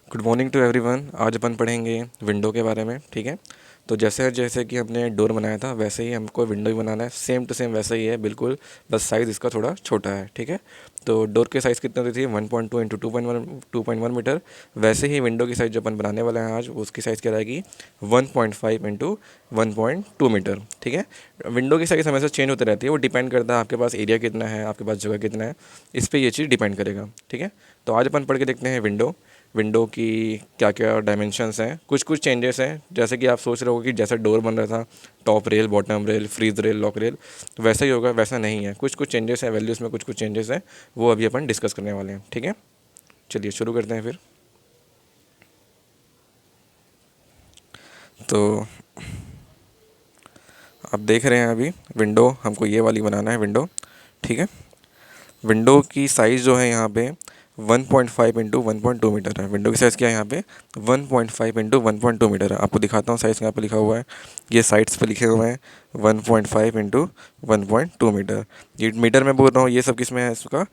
Good morning to everyone. आज अपन पढ़ेंगे window के बारे में। ठीक है, तो जैसे जैसे कि हमने डोर बनाया था वैसे ही हमको विंडो भी बनाना है। सेम टू सेम वैसा ही है बिल्कुल, बस साइज़ इसका थोड़ा छोटा है। ठीक है, तो डोर की साइज़ कितनी होती थी 1.2 इंटू 2.1 मीटर। वैसे ही विंडो की साइज़ जो अपन बनाने वाले हैं आज, उसकी साइज़ क्या रहेगी 1.5 इंटू 1.2 मीटर। ठीक है, विंडो की साइज़ हमेशा चेंज होती रहती है, वो डिपेंड करता है आपके पास एरिया कितना है, आपके पास जगह कितना है, इस पर ये चीज़ डिपेंड करेगा। ठीक है, तो आज अपन पढ़ के देखते हैं विंडो की क्या क्या डायमेंशंस हैं। कुछ कुछ चेंजेस हैं, जैसे कि आप सोच रहे हो कि जैसा डोर बन रहा था top rail, bottom rail, frieze rail, lock rail, वैसा ही होगा, वैसा नहीं है। कुछ कुछ चेंजेस हैं, वैल्यूज़ में कुछ कुछ चेंजेस हैं, वो अभी अपन डिस्कस करने वाले हैं। ठीक है, चलिए शुरू करते हैं फिर। तो आप देख रहे हैं अभी विंडो हमको ये वाली बनाना है विंडो। ठीक है, विंडो की साइज़ जो है यहाँ पे 1.5 इंटू 1.2 मीटर है। विंडो की साइज़ क्या है यहाँ पे 1.5 इंटू 1.2 मीटर है। आपको दिखाता हूँ साइज़ यहाँ पे लिखा हुआ है, ये साइड्स पे लिखे हुए हैं 1.5 इंटू 1.2 मीटर। ये मीटर में बोल रहा हूँ, ये सब किस में है, इसका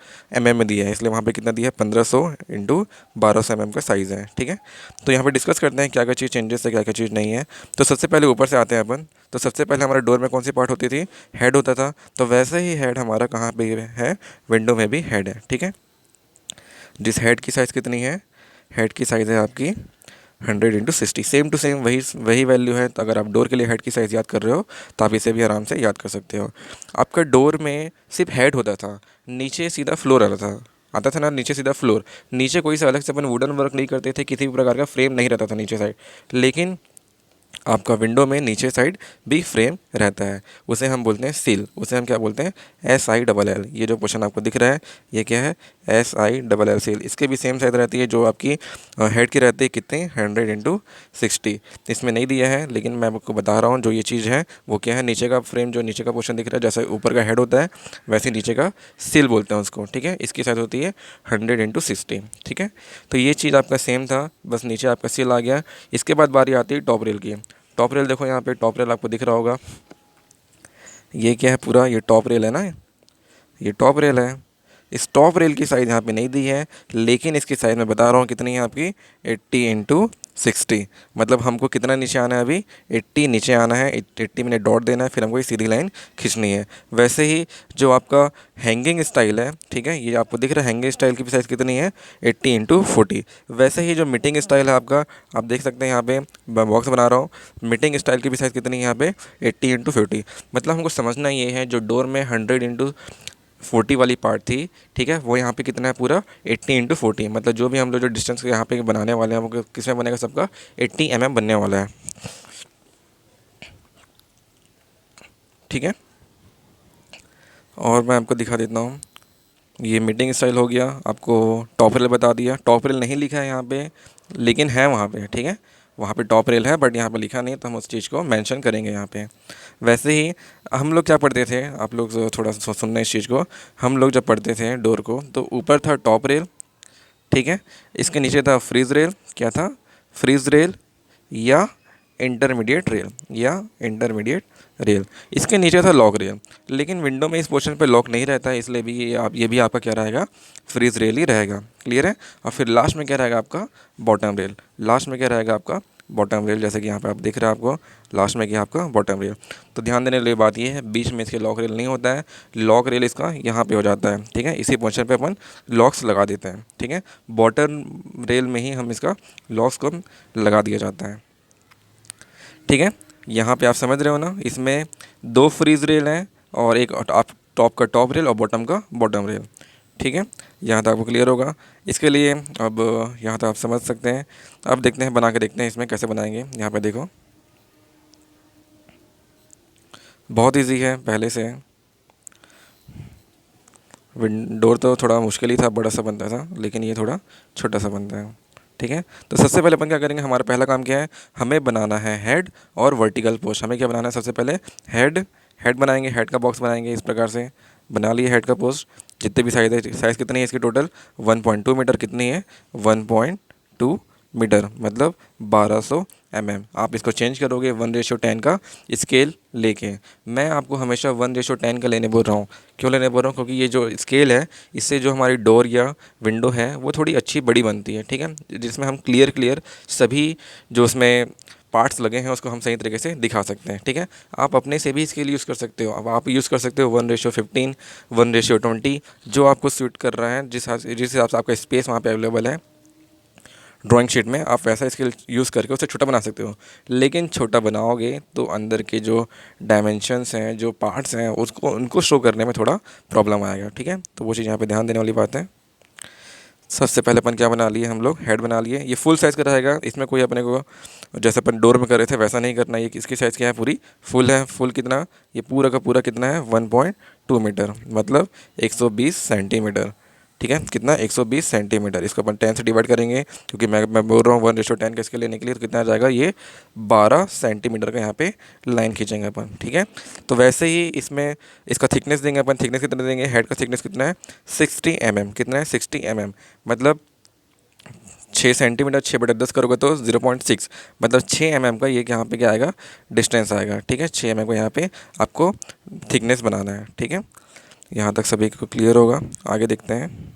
में दिया है, इसलिए वहाँ पे कितना दिया है 1500 इंटू 1200 का साइज़ है। ठीक है, तो यहाँ पे डिस्कस करते हैं क्या क्या चीज़ चेंजेस है, क्या क्या चीज़ नहीं है। तो सबसे पहले ऊपर से आते हैं अपन। तो सबसे पहले हमारे डोर में कौन सी पार्ट होती थी, हेड होता था। तो वैसे ही हेड हमारा कहाँ पे है, विंडो में भी हेड है। ठीक है, जिस हेड की साइज़ कितनी है, हेड की साइज़ है आपकी 100 इंटू 60। सेम टू सेम वही वही वैल्यू है। तो अगर आप डोर के लिए हेड की साइज़ याद कर रहे हो तो आप इसे भी आराम से याद कर सकते हो। आपका डोर में सिर्फ हेड होता था, नीचे सीधा फ्लोर आता था ना, नीचे सीधा फ्लोर। नीचे कोई से अलग से अपन वुडन वर्क नहीं करते थे, किसी भी प्रकार का फ्रेम नहीं रहता था नीचे साइड। लेकिन आपका विंडो में नीचे साइड भी फ्रेम रहता है, उसे हम बोलते हैं सील। उसे हम क्या बोलते हैं, SILL। ये जो पोर्शन आपको दिख रहा है ये क्या है, SILL सील। इसके भी सेम साइज रहती है जो आपकी हेड की रहती है, कितनी 100 इंटू 60। इसमें नहीं दिया है लेकिन मैं आपको बता रहा हूँ जो ये चीज़ है वो क्या है। नीचे का फ्रेम, जो नीचे का पोर्शन दिख रहा है, जैसे ऊपर का हेड होता है वैसे नीचे का सील बोलते हैं उसको। ठीक है, इसकी साइज़ होती है 100 इंटू 60। ठीक है, तो ये चीज़ आपका सेम था, बस नीचे आपका सील आ गया। इसके बाद बारी आती है टॉप रेल की। टॉप रेल देखो यहाँ पे, टॉप रेल आपको दिख रहा होगा, ये क्या है पूरा, ये टॉप रेल है ना, ये टॉप रेल है। इस टॉप रेल की साइज़ यहाँ पे नहीं दी है, लेकिन इसकी साइज़ मैं बता रहा हूँ कितनी है आपकी 80 इंटू 60। मतलब हमको कितना नीचे आना है अभी, 80 नीचे आना है, 80 में डॉट देना है, फिर हमको ये सीधी लाइन खींचनी है। वैसे ही जो आपका हैंगिंग स्टाइल है, ठीक है, ये आपको दिख रहा है हैंगिंग स्टाइल की भी साइज़ कितनी है 80 इंटू 40। वैसे ही जो मीटिंग स्टाइल है आपका, आप देख सकते हैं यहाँ पे बॉक्स बना रहा हूँ, मीटिंग स्टाइल की भी साइज़ कितनी है यहाँ पे 80 इंटू 50। मतलब हमको समझना ये है, जो डोर में 100 इंटू 40 वाली पार्ट थी, ठीक है, वो यहाँ पे कितना है पूरा 80 इंटू 40। मतलब जो भी हम लोग जो डिस्टेंस यहाँ पे बनाने वाले हैं वो किस में बनेगा, सबका 80 बनने वाला है। ठीक है, और मैं आपको दिखा देता हूँ, ये मीटिंग स्टाइल हो गया। आपको टॉप रेल बता दिया, टॉप रेल नहीं लिखा है यहाँ पे लेकिन है वहाँ पे। ठीक है, वहाँ पे टॉप रेल है बट यहाँ पे लिखा नहीं है, तो हम उस चीज़ को मेंशन करेंगे यहाँ पे। वैसे ही हम लोग क्या पढ़ते थे, आप लोग थोड़ा सा सुनना इस चीज़ को। हम लोग जब पढ़ते थे डोर को, तो ऊपर था टॉप रेल, ठीक है, इसके नीचे था फ्रीज रेल। क्या था, फ्रीज रेल या इंटरमीडिएट रेल, या इंटरमीडिएट रेल। इसके नीचे था लॉक रेल। लेकिन विंडो में इस पोर्शन पे लॉक नहीं रहता है, इसलिए भी ये भी आपका क्या रहेगा, फ्रीज रेल ही रहेगा। क्लियर है। और फिर लास्ट में क्या रहेगा आपका, बॉटम रेल। लास्ट में क्या रहेगा आपका, बॉटम रेल। जैसे कि यहाँ पे आप दिख रहे हैं आपको, लास्ट में क्या आपका बॉटम रेल। तो ध्यान देने वाली बात ये है, बीच में इसके लॉक रेल नहीं होता है, लॉक रेल इसका यहाँ पे हो जाता है। ठीक है, इसी पोर्शन पे अपन लॉक्स लगा देते हैं। ठीक है, बॉटम रेल में ही हम इसका लॉक्स को लगा दिया जाता है। ठीक है, यहाँ पे आप समझ रहे हो ना, इसमें दो फ्रीज रेल हैं और एक आप टॉप का टॉप रेल और बॉटम का बॉटम रेल। ठीक है, यहाँ तक आपको क्लियर होगा। इसके लिए अब यहाँ तक आप समझ सकते हैं। अब देखते हैं, बना के देखते हैं इसमें कैसे बनाएंगे। यहाँ पे देखो, बहुत इजी है पहले से। डोर तो थोड़ा मुश्किल ही था, बड़ा सा बनता था, लेकिन ये थोड़ा छोटा सा बनता है। ठीक है, तो सबसे पहले अपन क्या करेंगे, हमारा पहला काम क्या है, हमें बनाना है हेड और वर्टिकल पोस्ट। हमें क्या बनाना है, सबसे पहले हेड। हेड बनाएंगे, हेड का बॉक्स बनाएंगे। इस प्रकार से बना लिए हेड का पोस्ट। जितने भी साइज़ है, साइज़ कितनी है इसकी टोटल 1.2 मीटर, कितनी है 1.2 मीटर, मतलब 1200 mm। आप इसको चेंज करोगे 1:10 का स्केल लेके। मैं आपको हमेशा 1:10 का लेने बोल रहा हूँ। क्यों लेने बोल रहा हूँ? क्योंकि ये जो स्केल है इससे जो हमारी डोर या विंडो है वो थोड़ी अच्छी बड़ी बनती है, ठीक है, जिसमें हम क्लियर सभी जो उसमें पार्ट्स लगे हैं उसको हम सही तरीके से दिखा सकते हैं, ठीक है। आप अपने से भी स्केल यूज़ कर सकते हो। अब आप यूज़ कर सकते हो 1:15, 1:20, जो आपको सूट कर रहा है, जिस हिसाब से आपका स्पेस वहाँ पे अवेलेबल है ड्राइंग शीट में, आप वैसा स्केल यूज़ करके उसे छोटा बना सकते हो। लेकिन छोटा बनाओगे तो अंदर के जो डायमेंशंस हैं, जो पार्ट्स हैं, उसको उनको शो करने में थोड़ा प्रॉब्लम आएगा, ठीक है। तो वो चीज़ यहाँ पे ध्यान देने वाली बात है। सबसे पहले अपन क्या बना लिए हम लोग? हेड बना लिए। ये फुल साइज़ का रहेगा, इसमें कोई अपने को जैसे अपन डोर में कर रहे थे वैसा नहीं करना। ये इसकी साइज़ क्या है? पूरी फुल है। फुल कितना? ये पूरा का पूरा कितना है? 1.2 मीटर, मतलब 120 सेंटीमीटर, ठीक है। कितना? 120 सेंटीमीटर। इसको अपन 10 से डिवाइड करेंगे, क्योंकि मैं बोल रहा हूँ 1:10 का इसके लेने के लिए, तो कितना आ जाएगा? ये 12 सेंटीमीटर का यहाँ पे लाइन खींचेंगे अपन, ठीक है। तो वैसे ही इसमें इसका थिकनेस देंगे अपन। थिकनेस कितना देंगे? हेड का थिकनेस कितना है? 60 mm। कितना है? 60 mm, मतलब 6 सेंटीमीटर 6/10 करोगे तो 0.6, मतलब 6 mm का ये यहाँ पे क्या आएगा? डिस्टेंस आएगा, ठीक है। 6 mm का यहाँ पे आपको थिकनेस बनाना है, ठीक है। यहाँ तक सभी को क्लियर होगा? आगे देखते हैं।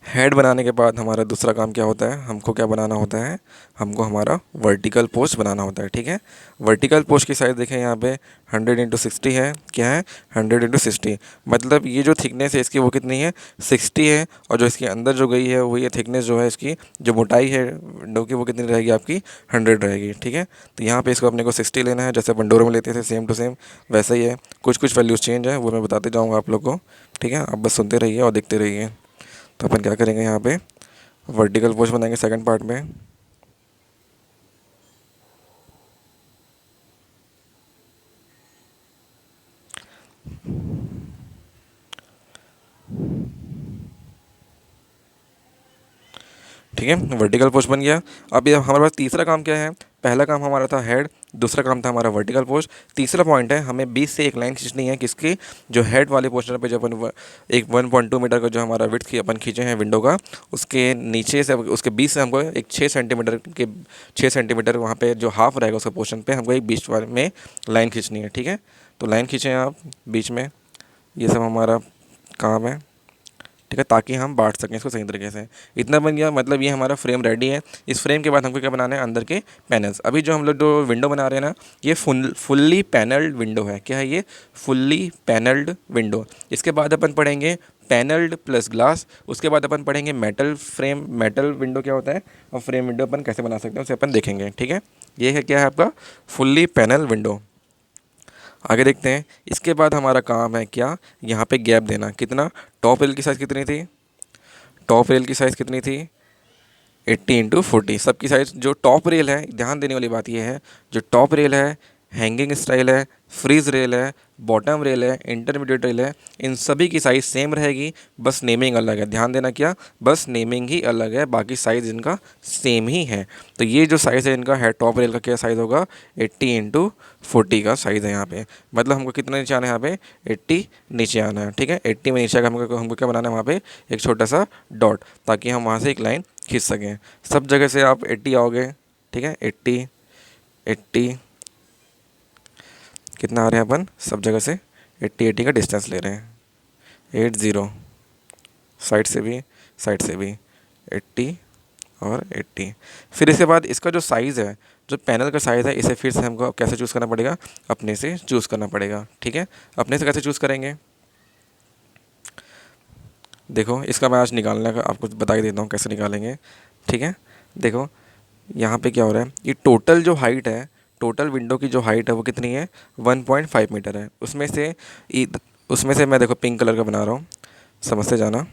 हेड बनाने के बाद हमारा दूसरा काम क्या होता है? हमको क्या बनाना होता है? हमको हमारा वर्टिकल पोस्ट बनाना होता है, ठीक है। वर्टिकल पोस्ट की साइज़ देखें यहाँ पे 100x60 है। क्या है? 100x60, मतलब ये जो थिकनेस है इसकी वो कितनी है? 60 है। और जो इसके अंदर जो गई है वो ये थिकनेस जो है इसकी, जो मोटाई है विंडो की, वो कितनी रहेगी आपकी? 100 रहेगी, ठीक है। तो यहाँ पे इसको अपने को 60 लेना है, जैसे अपन डोर में लेते थे सेम टू सेम वैसा ही है। कुछ वैल्यूज़ चेंज है, वो मैं बताते जाऊँगा आप लोग को, ठीक है। आप बस सुनते रहिए और देखते रहिए। तो अपन क्या करेंगे? यहाँ पे वर्टिकल पोस्ट बनाएंगे सेकंड पार्ट में। ठीक है, वर्टिकल पोस्ट बन गया। अब ये हमारे पास तीसरा काम क्या है? पहला काम हमारा था हेड, दूसरा काम था हमारा वर्टिकल पोस्ट। तीसरा पॉइंट है हमें बीच से एक लाइन खींचनी है। किसकी? जो हेड वाले पोर्शन पे जो अपन एक 1.2 मीटर का जो हमारा विड्थ की अपन खींचे हैं विंडो का, उसके नीचे से उसके बीच से हमको एक 6 सेंटीमीटर वहाँ पे जो हाफ रहेगा उसका पोर्शन पे हमको एक बीच वाले में लाइन खींचनी है, ठीक है। तो लाइन खींचें आप बीच में। ये सब हमारा काम है, ठीक है, ताकि हम बांट सकें इसको सही तरीके से। इतना बन गया, मतलब ये हमारा फ्रेम रेडी है। इस फ्रेम के बाद हमको क्या बनाना है? अंदर के पैनल्स। अभी जो हम लोग जो विंडो बना रहे हैं ना, ये फुल्ली पैनल्ड विंडो है। क्या है ये? Fully panelled window. इसके बाद अपन पढ़ेंगे पैनल्ड प्लस ग्लास। उसके बाद अपन पढ़ेंगे मेटल फ्रेम, मेटल विंडो क्या होता है और फ्रेम विंडो अपन कैसे बना सकते हैं उसे अपन देखेंगे, ठीक है। ये है क्या है आपका? Fully panel window. आगे देखते हैं। इसके बाद हमारा काम है क्या? यहाँ पे गैप देना। कितना? टॉप रेल की साइज़ कितनी थी? टॉप रेल की साइज़ कितनी थी? 80x40। सबकी साइज़ जो टॉप रेल है, ध्यान देने वाली बात यह है, जो टॉप रेल है, हैंगिंग स्टाइल है, फ्रीज रेल है, बॉटम रेल है, इंटरमीडिएट रेल है, इन सभी की साइज़ सेम रहेगी, बस नेमिंग अलग है। ध्यान देना, क्या? बस नेमिंग ही अलग है, बाकी साइज़ इनका सेम ही है। तो ये जो साइज़ है इनका है, टॉप रेल का क्या साइज़ होगा? 80x40 का साइज़ है यहाँ पे। मतलब हमको कितना नीचे आना है? यहाँ पे 80 नीचे आना है, ठीक है। 80 में नीचे आकर हमको क्या बनाना है? वहाँ पे एक छोटा सा डॉट, ताकि हम वहाँ से एक लाइन खींच सकें। सब जगह से आप 80 आओगे, ठीक है। 80 80 कितना आ रहे हैं अपन? सब जगह से 80 का डिस्टेंस ले रहे हैं। 80 साइड से भी 80 और 80। फिर इसके बाद इसका जो साइज़ है, जो पैनल का साइज़ है, इसे फिर से हमको कैसे चूज़ करना पड़ेगा? अपने से चूज़ करना पड़ेगा, ठीक है। अपने से कैसे चूज़ करेंगे? देखो, इसका मैं आज निकालने का आपको बता ही देता हूँ कैसे निकालेंगे, ठीक है। देखो यहाँ पे क्या हो रहा है, ये टोटल जो हाइट है, टोटल विंडो की जो हाइट है वो कितनी है? 1.5 मीटर है। उसमें से मैं देखो पिंक कलर का बना रहा हूँ, समझते जाना,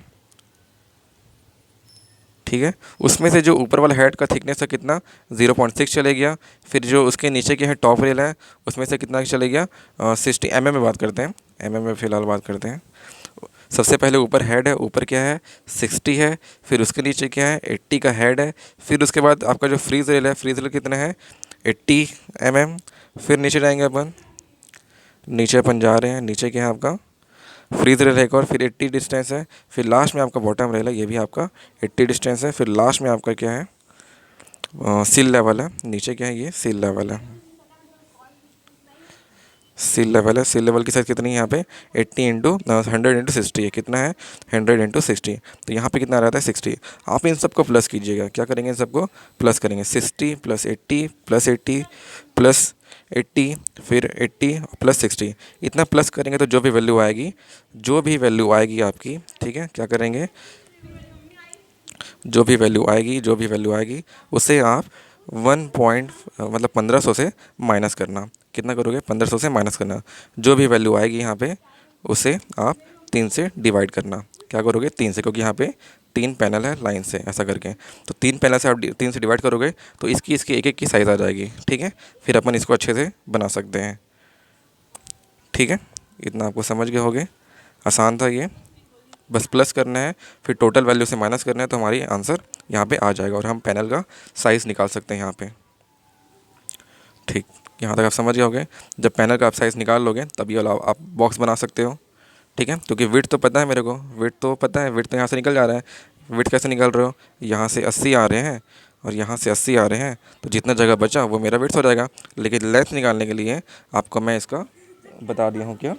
ठीक है। उसमें से जो ऊपर वाला हेड का थिकनेस है कितना? 0.6 चले गया। फिर जो उसके नीचे के है टॉप रेल है, उसमें से कितना चले गया? 60 mm में बात करते हैं, mm में फ़िलहाल बात करते हैं। सबसे पहले ऊपर हेड है, ऊपर क्या है? 60 है। फिर उसके नीचे क्या है? 80 का हेड है। फिर उसके बाद आपका जो फ्रीज रेल है, फ्रीज रेल कितना है? 80 mm। फिर नीचे जाएंगे अपन, नीचे अपन जा रहे हैं, नीचे क्या है आपका? फ्रीज रेल है एक और, फिर 80 डिस्टेंस है, फिर लास्ट में आपका बॉटम रेल है, ये भी आपका 80 डिस्टेंस है, फिर लास्ट में आपका क्या है, सील लेवल है, नीचे क्या है, ये सील लेवल है। सील लेवल है, सील लेवल की साइज़ कितनी है यहाँ पे, 80 इंटू 100 इंटू 60 है, कितना है, 100 इंटू 60, तो यहाँ पे कितना रहता है, 60। आप इन सबको प्लस कीजिएगा, क्या करेंगे, इन सबको प्लस करेंगे, 60 प्लस 80 प्लस 80 प्लस 80, फिर 80 प्लस 60, इतना प्लस करेंगे तो जो भी वैल्यू आएगी, जो भी वैल्यू आएगी आपकी, ठीक है, क्या करेंगे, जो भी वैल्यू आएगी, जो भी वैल्यू आएगी उसे आप 1500 से माइनस करना। कितना करोगे, 1500 से माइनस करना। जो भी वैल्यू आएगी यहाँ पे उसे आप 3 से डिवाइड करना। क्या करोगे, 3 से, क्योंकि यहाँ पे 3 पैनल है लाइन से, ऐसा करके, तो 3 पैनल से आप 3 से डिवाइड करोगे तो इसकी एक एक की साइज़ आ जाएगी, ठीक है। फिर अपन इसको अच्छे से बना सकते हैं, ठीक है। इतना आपको समझ गए होगे, आसान था ये, बस प्लस करना है, फिर टोटल वैल्यू से माइनस करना है, तो हमारी आंसर यहाँ पे आ जाएगा और हम पैनल का साइज़ निकाल सकते हैं यहाँ पे, ठीक। यहाँ तक आप समझ गए होगे। जब पैनल का आप साइज़ निकाल लोगे तब ये वाला आप बॉक्स बना सकते हो, ठीक है, क्योंकि विड्थ तो पता है मेरे को, विड्थ तो पता है, विड्थ तो यहाँ से निकल जा रहा है। विड्थ कैसे निकाल रहे हो, यहाँ से 80 आ रहे हैं और यहाँ से 80 आ रहे हैं, तो जितना जगह बचा वो मेरा विड्थ हो जाएगा। लेकिन लेंथ निकालने के लिए आपको मैं इसका बता दिया हूँ, क्या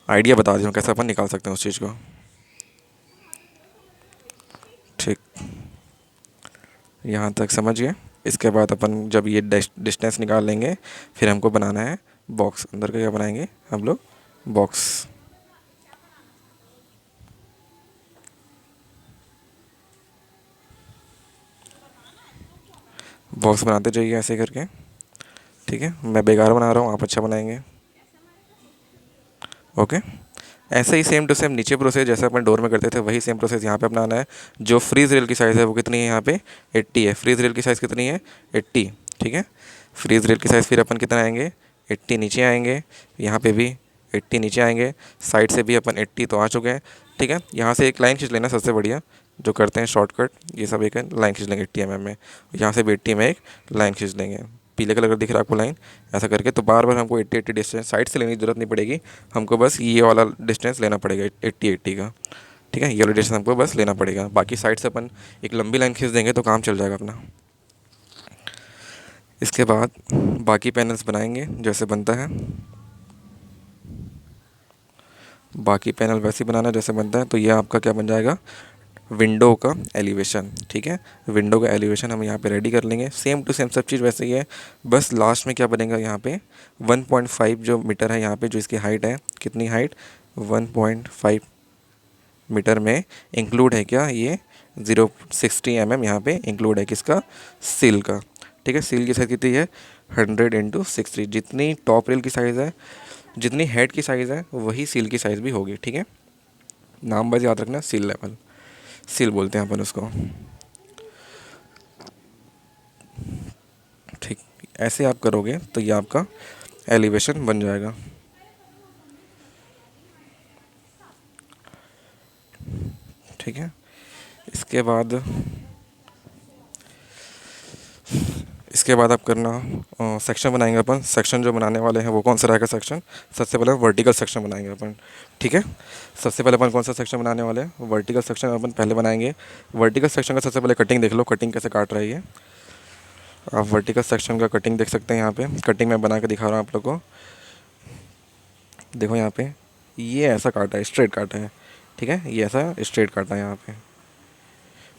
आइडिया बता दिया हूँ कैसे अपन निकाल सकते हैं उस चीज़ को, ठीक। यहाँ तक समझ गए। इसके बाद अपन जब ये डिस्टेंस निकाल लेंगे फिर हमको बनाना है बॉक्स। अंदर का क्या बनाएंगे हम लोग, बॉक्स। बॉक्स बनाते जाइए ऐसे करके, ठीक है। मैं बेकार बना रहा हूँ, आप अच्छा बनाएंगे, ओके। ऐसे ही सेम टू सेम नीचे प्रोसेस जैसे अपन डोर में करते थे वही सेम प्रोसेस यहाँ पे अपनाना है। जो फ्रीज रेल की साइज़ है वो कितनी है, यहाँ पे 80 है। फ्रीज रेल की साइज़ कितनी है, 80, ठीक है। फ्रीज रेल की साइज़ फिर अपन कितना आएंगे, 80 नीचे आएंगे, यहाँ पे भी 80 नीचे आएंगे, साइड से भी अपन 80 तो आ चुके हैं, ठीक है। यहाँ से एक लाइन खींच लेना, सबसे बढ़िया जो करते हैं शॉर्टकट, ये सब एक लाइन खींच लेंगे 80 mm में, यहाँ से भी 80 में एक लाइन खींच लेंगे। पीले कलर का दिख रहा है आपको लाइन, ऐसा करके, तो बार बार हमको 80 डिस्टेंस साइड से लेने की ज़रूरत नहीं पड़ेगी, हमको बस ये वाला डिस्टेंस लेना पड़ेगा 80 का, ठीक है। ये वाला डिस्टेंस हमको बस लेना पड़ेगा, बाकी साइड से अपन एक लंबी लाइन खींच देंगे तो काम चल जाएगा अपना। इसके बाद बाकी पैनल्स बनाएंगे जैसे बनता है, बाकी पैनल वैसे ही बनाना जैसे बनता है। तो ये आपका क्या बन जाएगा, विंडो का एलिवेशन, ठीक है। विंडो का एलिवेशन हम यहाँ पे रेडी कर लेंगे, सेम टू सेम सब चीज़ वैसे ही है, बस लास्ट में क्या बनेगा, यहाँ पे 1.5 जो मीटर है यहाँ पे, जो इसकी हाइट है, कितनी हाइट, 1.5 मीटर में इंक्लूड है क्या, ये 060 mm यहाँ पे इंक्लूड है किसका, सील का, ठीक है। सील की साइज़ कितनी है, 100 इंटू 60, जितनी टॉप रेल की साइज़ है, जितनी हेड की साइज़ है वही सील की साइज़ भी होगी, ठीक है। नाम बस याद रखना, सील लेवल, सील बोलते हैं अपन उसको, ठीक। ऐसे आप करोगे तो ये आपका एलिवेशन बन जाएगा, ठीक है। इसके बाद आप करना सेक्शन बनाएंगे अपन। सेक्शन जो बनाने वाले हैं वो कौन सा रहेगा सेक्शन, सबसे पहले वर्टिकल सेक्शन बनाएंगे अपन, ठीक है। सबसे पहले अपन कौन सा सेक्शन बनाने वाले हैं, वर्टिकल सेक्शन अपन पहले बनाएंगे। वर्टिकल सेक्शन का सबसे पहले कटिंग देख लो, कटिंग कैसे काट रही है। आप वर्टिकल सेक्शन का कटिंग देख सकते हैं, यहाँ पे कटिंग मैं बना के दिखा रहा हूँ आप लोग को। देखो यहाँ पे ये ऐसा काटा है, स्ट्रेट काटा है, ठीक है, ये ऐसा स्ट्रेट काटा है यहाँ पे,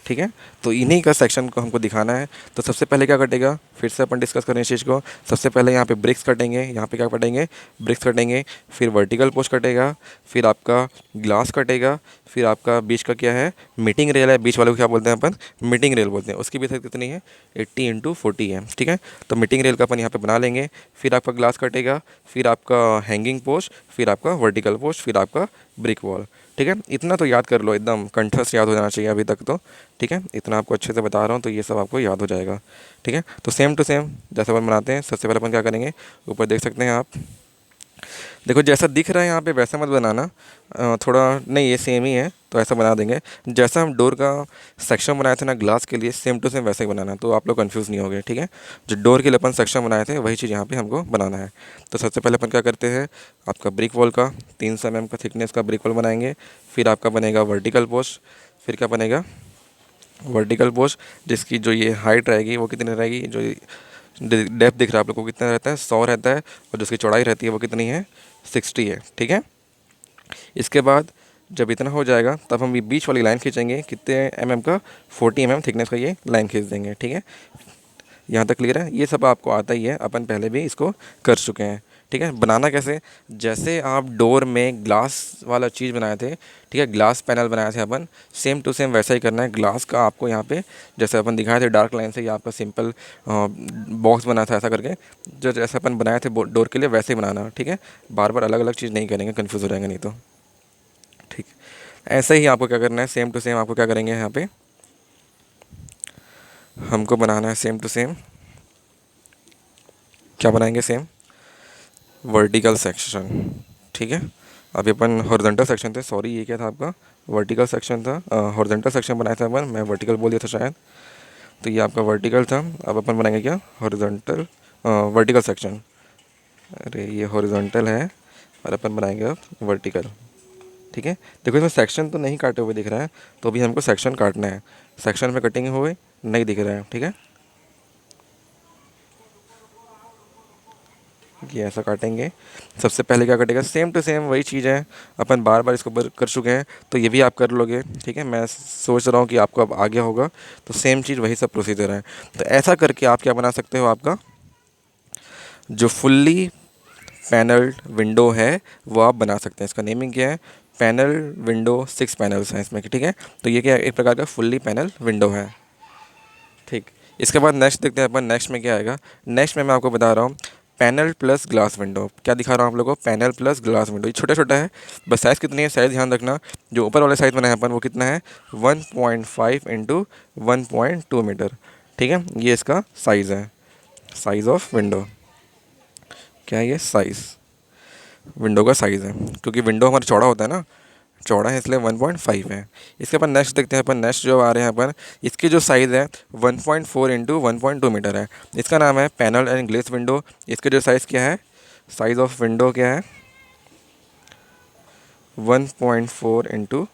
ठीक है। तो इन्हीं का सेक्शन को हमको दिखाना है। तो सबसे पहले क्या कटेगा, फिर से अपन डिस्कस करें इस चीज़ को। सबसे पहले यहाँ पे ब्रिक्स कटेंगे, यहाँ पे क्या कटेंगे, ब्रिक्स कटेंगे, फिर वर्टिकल पोस्ट कटेगा, फिर आपका ग्लास कटेगा, फिर आपका बीच का क्या है, मीटिंग रेल है, बीच वाले को क्या बोलते हैं अपन, मीटिंग रेल बोलते हैं। उसकी भी साइज कितनी है, 80 इंटू 40 है, ठीक है। तो मीटिंग रेल का अपन यहाँ पे बना लेंगे। फिर आपका ग्लास कटेगा, फिर आपका हैंगिंग पोस्ट, फिर आपका वर्टिकल पोस्ट, फिर आपका ब्रिक वॉल, ठीक है। इतना तो याद कर लो, एकदम कंठस्थ याद हो जाना चाहिए अभी तक तो, ठीक है। इतना आपको अच्छे से बता रहा हूँ तो ये सब आपको याद हो जाएगा, ठीक है। तो सेम टू सेम जैसे अपन बनाते हैं, सबसे पहले अपन क्या करेंगे, ऊपर देख सकते हैं आप, देखो जैसा दिख रहा है यहाँ पे वैसा मत बनाना, थोड़ा नहीं, ये सेम ही है तो ऐसा बना देंगे। जैसा हम डोर का सेक्शन बनाए थे ना ग्लास के लिए, सेम टू सेम वैसा ही बनाना है, तो आप लोग कंफ्यूज नहीं होगे, ठीक है। जो डोर के लिए अपन सेक्शन बनाए थे वही चीज़ यहाँ पे हमको बनाना है। तो सबसे पहले अपन क्या करते हैं, आपका ब्रिक वॉल का 300 mm का थिकनेस का ब्रिक वॉल बनाएंगे। फिर आपका बनेगा वर्टिकल पोस्ट। फिर क्या बनेगा, वर्टिकल पोस्ट जिसकी जो ये हाइट रहेगी वो कितनी रहेगी, जो डेप्थ दिख रहा है आप लोग को कितना रहता है, 100 रहता है। और जिसकी चौड़ाई रहती है वो कितनी है, 60 है, ठीक है। इसके बाद जब इतना हो जाएगा तब हम ये बीच वाली लाइन खींचेंगे, कितने का, 40 थिकनेस का ये लाइन खींच देंगे, ठीक है। यहाँ तक क्लियर है, ये सब आपको आता ही है, अपन पहले भी इसको कर चुके हैं, ठीक है। बनाना कैसे, जैसे आप डोर में ग्लास वाला चीज़ बनाए थे, ठीक है, ग्लास पैनल बनाए थे अपन, सेम टू सेम वैसा ही करना है। ग्लास का आपको यहाँ पे जैसे अपन दिखाए थे डार्क लाइन से, ये आपका सिंपल बॉक्स बना था ऐसा करके, जो जैसे अपन बनाए थे डोर के लिए वैसे ही बनाना, ठीक है। बार बार अलग अलग चीज़ नहीं करेंगे, कन्फ्यूज़ हो जाएंगे नहीं तो, ठीक। ऐसे ही आपको क्या करना है, सेम टू सेम आपको क्या करेंगे, यहाँ पे हमको बनाना है सेम टू सेम, क्या बनाएंगे, सेम वर्टिकल सेक्शन, ठीक है। अभी अपन हॉरिजॉन्टल सेक्शन थे, सॉरी ये क्या था आपका, वर्टिकल सेक्शन था, हॉरिजॉन्टल सेक्शन बनाया था अपन, मैं वर्टिकल बोल दिया था शायद, तो ये आपका वर्टिकल था। अब अपन बनाएंगे क्या, हॉरिजॉन्टल वर्टिकल सेक्शन, अरे ये हॉरिजॉन्टल है और अपन बनाएंगे अब वर्टिकल, ठीक है। देखो इसमें सेक्शन तो नहीं काटे हुए दिख रहा है, तो अभी हमको सेक्शन काटना है, सेक्शन में कटिंग हुए नहीं दिख रहा है, ठीक है। ये ऐसा काटेंगे। सबसे पहले क्या कटेगा, सेम टू सेम वही चीज़ है, अपन बार बार इसको कर चुके हैं, तो ये भी आप कर लोगे, ठीक है। मैं सोच रहा हूँ कि आपको अब आ गया होगा, तो सेम चीज़ वही सब प्रोसीजर है। तो ऐसा करके आप क्या बना सकते हो, आपका जो फुल्ली पैनल्ड विंडो है वो आप बना सकते हैं। इसका नेमिंग क्या है, पैनल विंडो, 6 पैनल्स हैं इसमें, ठीक है। तो ये क्या है, एक प्रकार का फुल्ली पैनल विंडो है, ठीक। इसके बाद नेक्स्ट देखते हैं अपन, नेक्स्ट में क्या आएगा। नेक्स्ट में मैं आपको बता रहा हूँ पैनल प्लस ग्लास विंडो, क्या दिखा रहा हूँ आप लोगों को, पैनल प्लस ग्लास विंडो। ये छोटा छोटा है, बस साइज़ कितनी है, साइज़ ध्यान रखना। जो ऊपर वाले साइज़ बनाए हैं अपन वो कितना है, 1.5 इंटू 1.2 मीटर, ठीक है। ये इसका साइज़ है, साइज़ ऑफ विंडो, क्या है ये, साइज़ विंडो का साइज़ है, क्योंकि विंडो हमारा चौड़ा होता है ना, चौड़ा है इसलिए 1.5 है। इसके अपन नेक्स्ट देखते हैं, अपन नेक्स्ट जो आ रहे हैं अपन, इसकी जो साइज़ है 1.4 इंटू 1.2 मीटर है। इसका नाम है पैनल एंड ग्लेस विंडो। इसके जो साइज़ क्या है, साइज़ ऑफ विंडो क्या है, 1.4 इंटू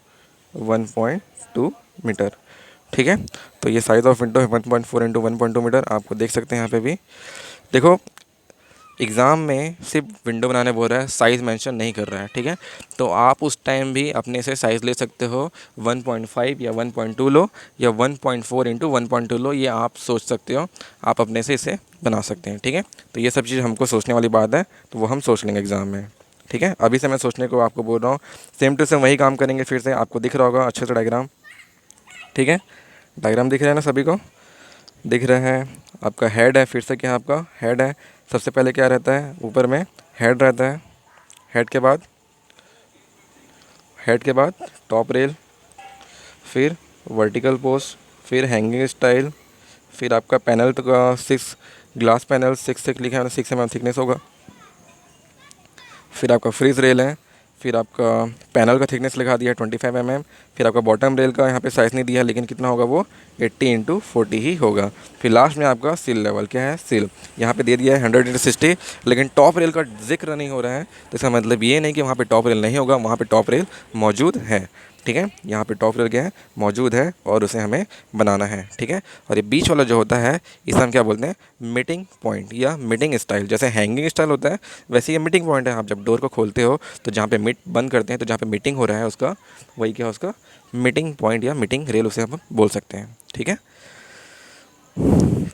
1.2 मीटर, ठीक है। तो ये साइज़ ऑफ विंडो है 1.4 इंटू 1.2 मीटर, आपको देख सकते हैं यहाँ पे भी। देखो एग्ज़ाम में सिर्फ विंडो बनाने बोल रहा है, साइज़ मेंशन नहीं कर रहा है, ठीक है। तो आप उस टाइम भी अपने से साइज़ ले सकते हो, 1.5 या 1.2 लो, या 1.4 इंटू 1.2 लो, ये आप सोच सकते हो, आप अपने से इसे बना सकते हैं, ठीक है। तो ये सब चीज़ हमको सोचने वाली बात है, तो वो हम सोच लेंगे एग्ज़ाम में, ठीक है। अभी से मैं सोचने को आपको बोल रहा हूँ, सेम टू सेम वही काम करेंगे। फिर से आपको दिख रहा होगा अच्छे से डायग्राम, ठीक है। डायग्राम दिख रहा है ना सभी को, दिख रहा है। आपका हेड है, फिर से क्या आपका हेड है। सबसे पहले क्या रहता है, ऊपर में हेड रहता है, हेड के बाद, हेड के बाद टॉप रेल, फिर वर्टिकल पोस्ट, फिर हैंगिंग स्टाइल, फिर आपका पैनल तो का 6 ग्लास पैनल, 6 लिखा है, 6 थिकनेस होगा। फिर आपका फ्रीज रेल है, फिर आपका पैनल का थिकनेस लिखा दिया है 25 फिर आपका बॉटम रेल का यहाँ पे साइज़ नहीं दिया है, लेकिन कितना होगा वो 80 इंटू 40 ही होगा। फिर लास्ट में आपका सील लेवल क्या है, सील यहाँ पे दे दिया है 100 इंटू 60, लेकिन टॉप रेल का जिक्र नहीं हो रहा है, तो इसका मतलब ये नहीं कि वहाँ पे टॉप रेल नहीं होगा, वहाँ पे टॉप रेल मौजूद है, ठीक है। यहाँ पे टॉप रेल क्या है, मौजूद है, और उसे हमें बनाना है, ठीक है। और ये बीच वाला जो होता है इसे हम क्या बोलते हैं, मीटिंग पॉइंट या मीटिंग स्टाइल। जैसे हैंगिंग स्टाइल होता है वैसे ये मीटिंग पॉइंट है। आप जब डोर को खोलते हो तो जहाँ पे मीट बंद करते हैं, तो जहाँ पे मीटिंग हो रहा है उसका, वही क्या है, उसका मीटिंग पॉइंट या मीटिंग रेल उसे हम बोल सकते हैं, ठीक है।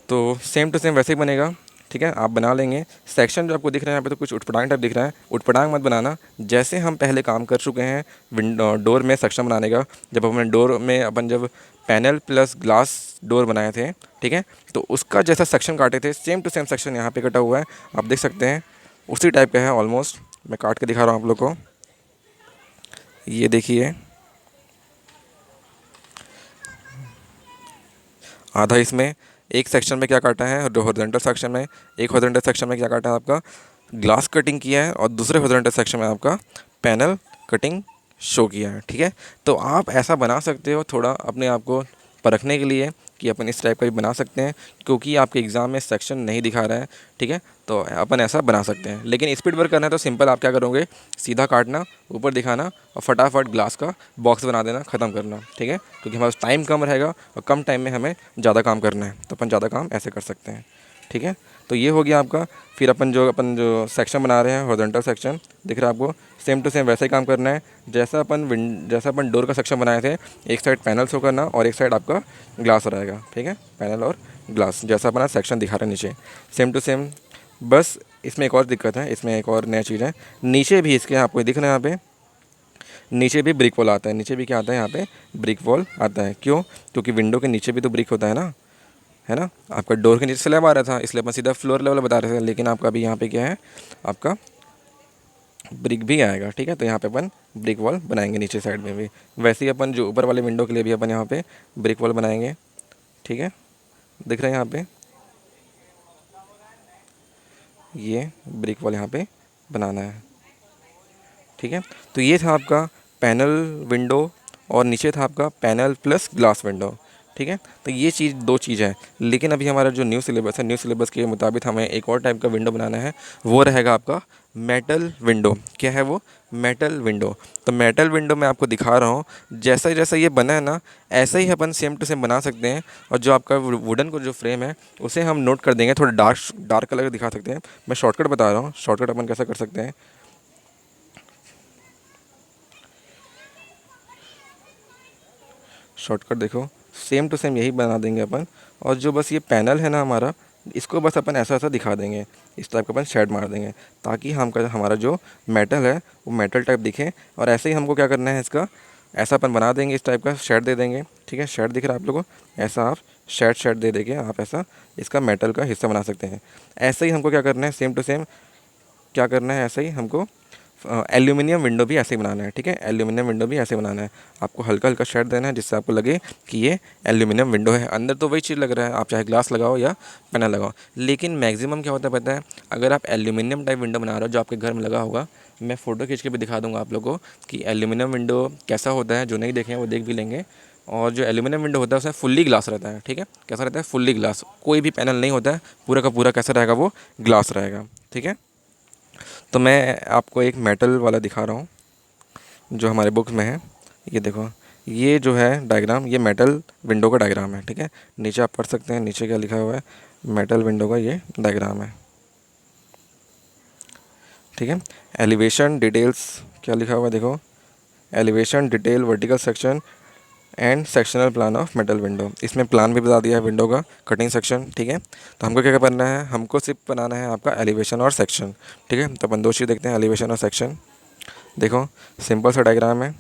तो सेम टू सेम वैसे ही बनेगा, ठीक है, आप बना लेंगे। सेक्शन जो आपको दिख रहा है यहाँ पे तो कुछ उटपटांग टाइप दिख रहा है, उटपटांग मत बनाना। जैसे हम पहले काम कर चुके हैं विंडो डोर में सेक्शन बनाने का, जब हमने डोर में अपन जब पैनल प्लस ग्लास डोर बनाए थे, ठीक है, तो उसका जैसा सेक्शन काटे थे सेम टू सेम सेक्शन यहाँ पे कटा हुआ है, आप देख सकते हैं उसी टाइप का है ऑलमोस्ट। मैं काट के दिखा रहा हूँ आप लोग को, ये देखिए आधा इसमें, एक सेक्शन में क्या काटा है, जो हॉरिजॉन्टल सेक्शन में, एक हॉरिजॉन्टल सेक्शन में क्या काटा है आपका ग्लास कटिंग किया है और दूसरे हॉरिजॉन्टल सेक्शन में आपका पैनल कटिंग शो किया है, ठीक है। तो आप ऐसा बना सकते हो थोड़ा अपने आप को परखने के लिए कि अपन इस टाइप का भी बना सकते हैं, क्योंकि आपके एग्ज़ाम में सेक्शन नहीं दिखा रहा है, ठीक है। तो अपन ऐसा बना सकते हैं, लेकिन स्पीड वर्क करना है तो सिंपल आप क्या करोगे, सीधा काटना, ऊपर दिखाना और फटाफट ग्लास का बॉक्स बना देना, ख़त्म करना, ठीक है। क्योंकि हमारे पास टाइम कम रहेगा और कम टाइम में हमें ज़्यादा काम करना है, तो अपन ज़्यादा काम ऐसे कर सकते हैं, ठीक है। तो ये हो गया आपका। फिर अपन जो सेक्शन बना रहे हैं, हॉरिजॉन्टल सेक्शन दिख रहा है आपको, सेम टू सेम वैसे ही काम करना है जैसा अपन डोर का सेक्शन बनाए थे। एक साइड पैनल शो करना और एक साइड आपका ग्लास रहेगा, ठीक है। पैनल और ग्लास जैसा अपना सेक्शन दिखा रहा है नीचे, सेम टू सेम। बस इसमें एक और दिक्कत है, इसमें एक और नया चीज़ है, नीचे भी इसके आपको दिख रहा है यहाँ पे, नीचे भी ब्रिक वॉल आता है। नीचे भी क्या आता है, यहाँ पे ब्रिक वॉल आता है। क्यों? क्योंकि विंडो के नीचे भी तो ब्रिक होता है ना। आपका डोर के नीचे स्लैब आ रहा था, इसलिए अपन सीधा फ्लोर लेवल बता रहे थे, लेकिन आपका अभी यहाँ पे क्या है, आपका ब्रिक भी आएगा, ठीक है। तो यहाँ पे अपन ब्रिक वॉल बनाएंगे नीचे साइड में भी। वैसे ही अपन जो ऊपर वाले विंडो के लिए भी अपन यहाँ पे ब्रिक वॉल बनाएंगे, ठीक है। दिख रहा है यहाँ पे, ये ब्रिक वॉल यहाँ पे बनाना है, ठीक है। तो ये था आपका पैनल विंडो और नीचे था आपका पैनल प्लस ग्लास विंडो, ठीक है। तो ये चीज़ दो चीज़ है, लेकिन अभी हमारा जो न्यू सिलेबस है, न्यू सिलेबस के मुताबिक हमें एक और टाइप का विंडो बनाना है, वो रहेगा आपका मेटल विंडो। क्या है वो? Metal window. तो मेटल विंडो मैं आपको दिखा रहा हूँ, जैसा जैसा ये बना है ना, ऐसा ही अपन सेम टू सेम बना सकते हैं। और जो आपका वुडन को जो फ्रेम है, उसे हम नोट कर देंगे, थोड़ा डार्क डार्क कलर दिखा सकते हैं। मैं शॉर्टकट बता रहा हूँ, शॉर्टकट अपन कैसा कर सकते हैं। शॉर्टकट देखो, सेम टू सेम यही बना देंगे अपन। और जो बस ये पैनल है ना हमारा, इसको बस अपन ऐसा ऐसा दिखा देंगे, इस टाइप का अपन शेड मार देंगे, ताकि हमारा जो मेटल है वो मेटल टाइप दिखे। और ऐसे ही हमको क्या करना है, इसका ऐसा अपन बना देंगे, इस टाइप का शेड दे देंगे, ठीक है। शेड दिख रहा है आप लोगों को, ऐसा आप शेड दे देंगे, आप ऐसा इसका मेटल का हिस्सा बना सकते हैं। ऐसे ही हमको क्या करना है, सेम टू सेम क्या करना है, ऐसे ही हमको एल्यूमिनियम विंडो भी ऐसे ही बनाना है, ठीक है। एल्यूमिनियम विंडो भी ऐसे बनाना है, आपको हल्का हल्का शेड देना है, जिससे आपको लगे कि ये एल्यूमिनियम विंडो है। अंदर तो वही चीज़ लग रहा है, आप चाहे ग्लास लगाओ या पैनल लगाओ, लेकिन मैक्सिमम क्या होता है पता है, अगर आप एल्यूमिनियम टाइप विंडो बना रहे हो जो आपके घर में लगा होगा, मैं फ़ोटो खींच के भी दिखा दूँगा आप लोगों को कि एल्यूमिनियम विंडो कैसा होता है। जो नहीं देखे हैं वो देख भी लेंगे। और जो एल्यूमिनियम विंडो होता है उसमें फुल्ली ग्लास रहता है, ठीक है। कैसा रहता है? फुल्ली ग्लास, कोई भी पैनल नहीं होता है, पूरा का पूरा कैसा रहेगा, वो ग्लास रहेगा, ठीक है। तो मैं आपको एक मेटल वाला दिखा रहा हूँ जो हमारे बुक में है। ये देखो, ये जो है डायग्राम, ये मेटल विंडो का डायग्राम है, ठीक है। नीचे आप पढ़ सकते हैं, नीचे क्या लिखा हुआ है, मेटल विंडो का ये डायग्राम है, ठीक है। एलिवेशन डिटेल्स क्या लिखा हुआ है देखो, elevation detail vertical section and sectional plan of metal window. इसमें प्लान भी बता दिया है विंडो का, कटिंग सेक्शन, ठीक है। तो हमको क्या करना है, हमको सिर्फ बनाना है आपका एलिवेशन और सेक्शन, ठीक है। तो अपन दो चीज़ देखते हैं, एलिवेशन और सेक्शन। देखो, सिंपल सा डायग्राम है,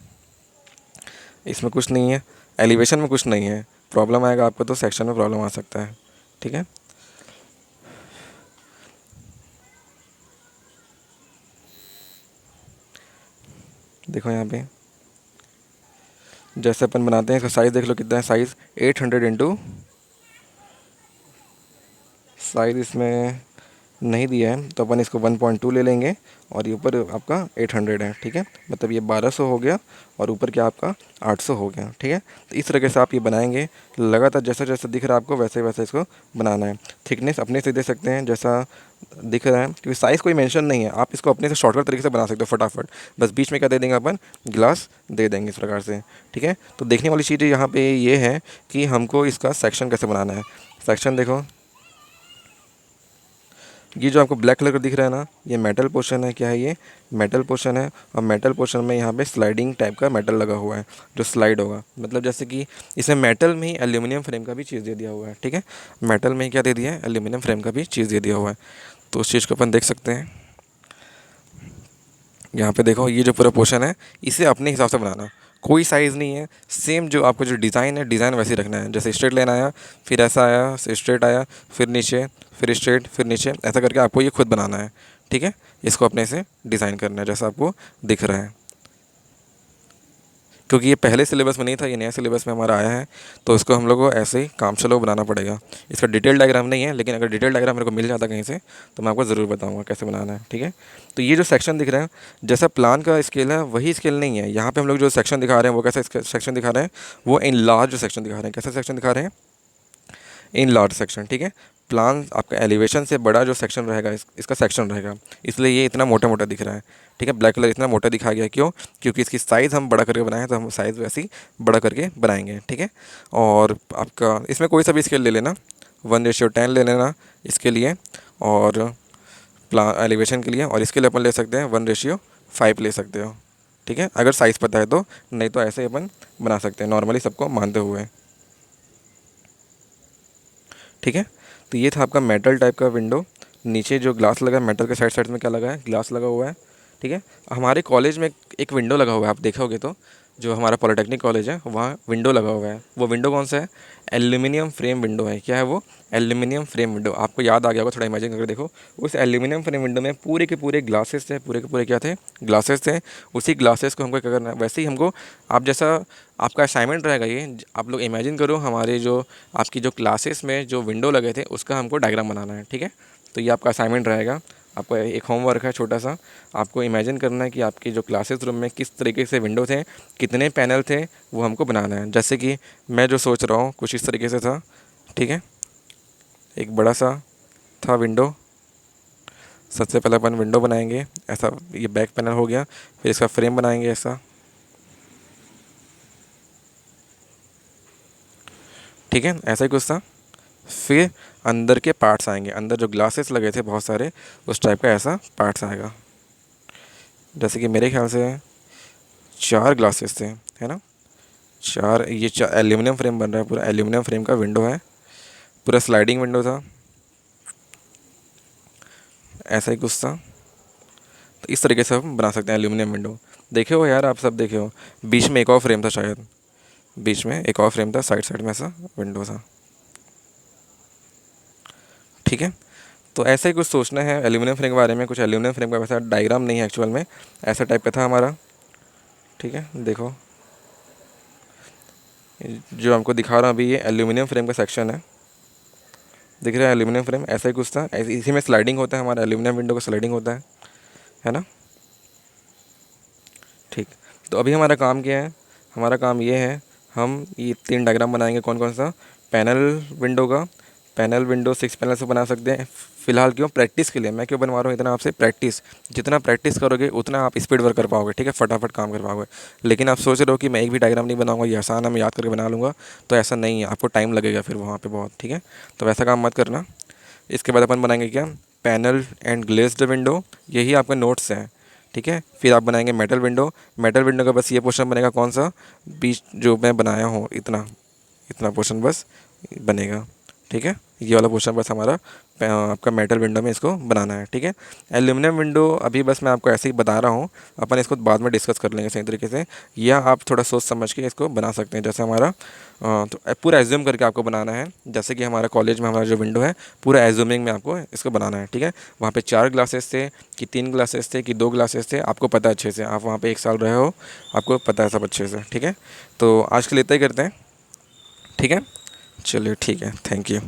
इसमें कुछ नहीं है, एलिवेशन में कुछ नहीं है, प्रॉब्लम आएगा आपको तो सेक्शन में प्रॉब्लम आ सकता है, ठीक है। देखो यहाँ पे जैसे अपन बनाते हैं, इसका साइज़ देख लो कितना है, साइज़ 800 इंटू, साइज़ इसमें नहीं दिया है तो अपन इसको 1.2 ले लेंगे, और ये ऊपर आपका 800 है, ठीक है। मतलब ये 1200 हो गया और ऊपर क्या आपका 800 हो गया, ठीक है। तो इस तरीके से आप ये बनाएंगे लगातार, जैसा जैसा दिख रहा है आपको वैसे वैसे इसको बनाना है। थिकनेस अपने से दे सकते हैं जैसा दिख रहा है, क्योंकि साइज़ कोई मेंशन नहीं है, आप इसको अपने से शॉर्टकट तरीके से बना सकते हो फटाफट। बस बीच में क्या दे देंगे अपन, ग्लास दे देंगे इस प्रकार से, ठीक है। तो देखने वाली चीज़ यहाँ पे ये है कि हमको इसका सेक्शन कैसे बनाना है। सेक्शन देखो, ये जो आपको ब्लैक कलर का दिख रहा है ना, ये मेटल पोर्शन है। क्या है ये? मेटल पोर्शन है। और मेटल पोर्शन में यहाँ पे स्लाइडिंग टाइप का मेटल लगा हुआ है जो स्लाइड होगा, मतलब जैसे कि इसमें मेटल में ही एल्यूमिनियम फ्रेम का भी चीज़ दे दिया हुआ है, ठीक है। मेटल में ही क्या दे दिया है, एल्यूमिनियम फ्रेम का भी चीज़ दे दिया हुआ है। तो उस चीज़ को अपन देख सकते हैं। यहाँ पे देखो, ये जो पूरा पोर्शन है इसे अपने हिसाब से बनाना, कोई साइज़ नहीं है, सेम जो आपको जो डिज़ाइन है, डिज़ाइन वैसे ही रखना है। जैसे स्ट्रेट लाइन आया, फिर ऐसा आया, स्ट्रेट आया, फिर नीचे, फिर स्ट्रेट, फिर नीचे, ऐसा करके आपको ये खुद बनाना है, ठीक है। इसको अपने से डिज़ाइन करना है जैसा आपको दिख रहा है। क्योंकि ये पहले सिलेबस में नहीं था, ये नया सिलेबस में हमारा आया है, तो इसको हम लोग को ऐसे ही काम चलो बनाना पड़ेगा। इसका डिटेल डायग्राम नहीं है, लेकिन अगर डिटेल डायग्राम मेरे को मिल जाता कहीं से तो मैं आपको ज़रूर बताऊँगा कैसे बनाना है, ठीक है। तो ये जो सेक्शन दिख रहा है, जैसा प्लान का स्केल है वही स्केल नहीं है। यहाँ पे हम लोग जो सेक्शन दिखा रहे हैं वो कैसा सेक्शन दिखा रहे हैं, वो इन लार्ज सेक्शन दिखा रहे हैं। कैसा सेक्शन दिखा रहे हैं, इन लार्ज सेक्शन, ठीक है। प्लान आपका एलिवेशन से बड़ा जो सेक्शन रहेगा इसका सेक्शन रहेगा, इसलिए ये इतना मोटा मोटा दिख रहा है, ठीक है। ब्लैक कलर इतना मोटा दिखाया गया क्यों, क्योंकि इसकी साइज़ हम बड़ा करके बनाए तो हम साइज़ वैसे ही बड़ा करके बनाएंगे, ठीक है। और आपका इसमें कोई सा भी स्केल ले लेना, 1:10 ले लेना इसके लिए, और प्लान एलिवेशन के लिए, और इसके लिए अपन ले सकते हैं 1:5 ले सकते हो, ठीक है, अगर साइज़ पता है तो। नहीं तो ऐसे अपन बना सकते हैं नॉर्मली सबको मानते हुए, ठीक है। तो ये था आपका मेटल टाइप का विंडो। नीचे जो ग्लास लगा है, मेटल के साइड साइड में क्या लगा है, ग्लास लगा हुआ है, ठीक है। हमारे कॉलेज में एक विंडो लगा हुआ है, आप देखोगे तो, जो हमारा पॉलिटेक्निक कॉलेज है वहाँ विंडो लगा हुआ है। वो विंडो कौन सा है, एल्यूमिनियम फ्रेम विंडो है। क्या है वो, एल्यूमिनियम फ्रेम विंडो। आपको याद आ गया होगा, थोड़ा इमेजिन करके देखो। उस एल्यूमिनियम फ्रेम विंडो में पूरे के पूरे ग्लासेस थे, पूरे के पूरे क्या थे, ग्लासेस थे। उसी ग्लासेस को हमको क्या करना है, वैसे ही हमको, आप जैसा आपका असाइनमेंट रहेगा ये, आप लोग इमेजिन करो हमारे जो आपकी जो क्लासेस में जो विंडो लगे थे उसका हमको डायग्राम बनाना है, ठीक है। तो ये आपका असाइनमेंट रहेगा, आपका एक होमवर्क है छोटा सा। आपको इमेजिन करना है कि आपके जो क्लासेस रूम में किस तरीके से विंडो थे, कितने पैनल थे, वो हमको बनाना है। जैसे कि मैं जो सोच रहा हूँ कुछ इस तरीके से था, ठीक है। एक बड़ा सा था विंडो। सबसे पहले अपन विंडो बनाएंगे ऐसा, ये बैक पैनल हो गया। फिर इसका फ्रेम बनाएंगे ऐसा, ठीक है, ऐसा ही कुछ था। फिर अंदर के पार्ट्स आएंगे, अंदर जो ग्लासेस लगे थे बहुत सारे, उस टाइप का ऐसा पार्ट्स आएगा। जैसे कि मेरे ख्याल से 4 ग्लासेस थे, है ना, 4। ये एल्यूमिनियम फ्रेम बन रहा है, पूरा एल्यूमिनियम फ्रेम का विंडो है, पूरा स्लाइडिंग विंडो था, ऐसा ही कुछ था। तो इस तरीके से हम बना सकते हैं एल्यूमिनियम विंडो। देखे हो यार, आप सब देखे हो। बीच में एक और फ्रेम था शायद, बीच में एक और फ्रेम था, साइड साइड में ऐसा विंडो था, ठीक है। तो ऐसा ही कुछ सोचना है एल्यूमिनियम फ्रेम के बारे में। कुछ एल्यूमिनियम फ्रेम का वैसा डायग्राम नहीं है एक्चुअल में, ऐसा टाइप का था हमारा, ठीक है। देखो जो हमको दिखा रहा हूँ अभी, ये एल्यूमिनियम फ्रेम का सेक्शन है, दिख रहा है एल्यूमिनियम फ्रेम, ऐसा ही कुछ था। इसी में स्लाइडिंग होता है, हमारा एल्यूमिनियम विंडो का स्लाइडिंग होता है ना, ठीक। तो अभी हमारा काम क्या है, हमारा काम ये है, हम ये 3 डायग्राम बनाएंगे। कौन कौन सा, पैनल विंडो का, पैनल विंडो 6 पैनल से बना सकते हैं फ़िलहाल। क्यों, प्रैक्टिस के लिए मैं क्यों बनवा रहा हूँ इतना आपसे, प्रैक्टिस। जितना प्रैक्टिस करोगे उतना आप स्पीड वर्क कर पाओगे, ठीक है, फटाफट काम कर पाओगे। लेकिन आप सोच रहे हो कि मैं एक भी डायग्राम नहीं बनाऊंगा, ये आसान है, मैं याद करके बना लूँगा, तो ऐसा नहीं है, आपको टाइम लगेगा फिर वहाँ पे बहुत, ठीक है। तो वैसा काम मत करना। इसके बाद अपन बनाएंगे क्या, पैनल एंड ग्लेज्ड विंडो, यही आपका नोट्स है, ठीक है। फिर आप बनाएंगे मेटल विंडो। मेटल विंडो का बस ये पोर्शन बनेगा, कौन सा, बीच जो मैं बनाया हूँ, इतना इतना पोर्शन बस बनेगा, ठीक है। ये वाला पोर्शन बस हमारा आपका मेटल विंडो में इसको बनाना है, ठीक है। एल्यूमिनियम विंडो अभी बस मैं आपको ऐसे ही बता रहा हूँ, अपन इसको बाद में डिस्कस कर लेंगे सही तरीके से, या आप थोड़ा सोच समझ के इसको बना सकते हैं। जैसे हमारा तो पूरा एज्यूम करके आपको बनाना है। जैसे कि हमारा कॉलेज में हमारा जो विंडो है, पूरा एज्यूमिंग में आपको इसको बनाना है, ठीक है। वहाँ पे 4 ग्लासेस थे कि 3 ग्लासेस थे कि 2 ग्लासेस थे, आपको पता है अच्छे से, आप वहाँ पे 1 साल रहे हो, आपको पता है सब अच्छे से, ठीक है। तो आज के लिए इतना ही करते हैं, ठीक है। चलिए ठीक है, थैंक यू।